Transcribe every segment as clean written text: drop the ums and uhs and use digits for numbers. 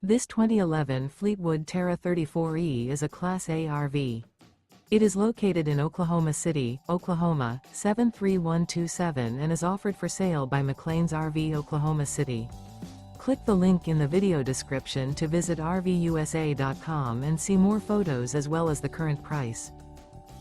This 2011 Fleetwood Terra 34E is a Class A RV. It is located in Oklahoma City, Oklahoma, 73127 and is offered for sale by McClain's RV Oklahoma City. Click the link in the video description to visit RVUSA.com and see more photos as well as the current price.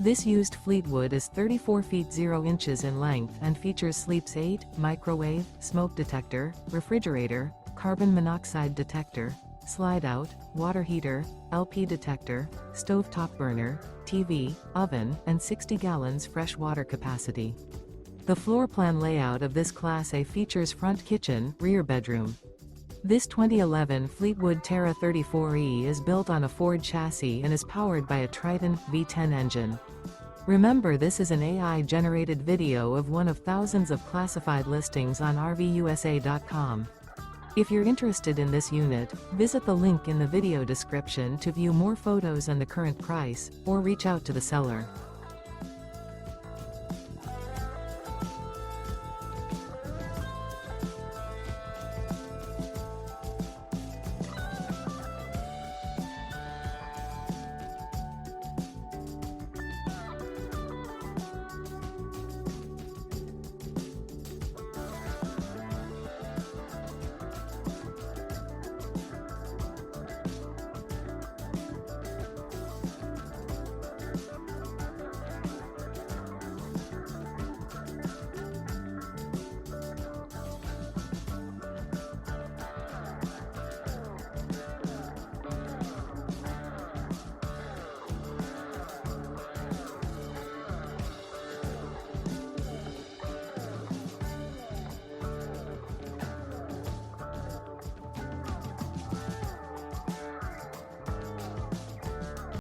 This used Fleetwood is 34 feet 0 inches in length and features sleeps 8, microwave, smoke detector, refrigerator, carbon monoxide detector, slide-out, water heater, LP detector, stovetop burner, TV, oven, and 60 gallons fresh water capacity. The floor plan layout of this Class A features front kitchen, rear bedroom. This 2011 Fleetwood Terra 34E is built on a Ford chassis and is powered by a Triton V10 engine. Remember, this is an AI-generated video of one of thousands of classified listings on RVUSA.com. If you're interested in this unit, visit the link in the video description to view more photos and the current price, or reach out to the seller.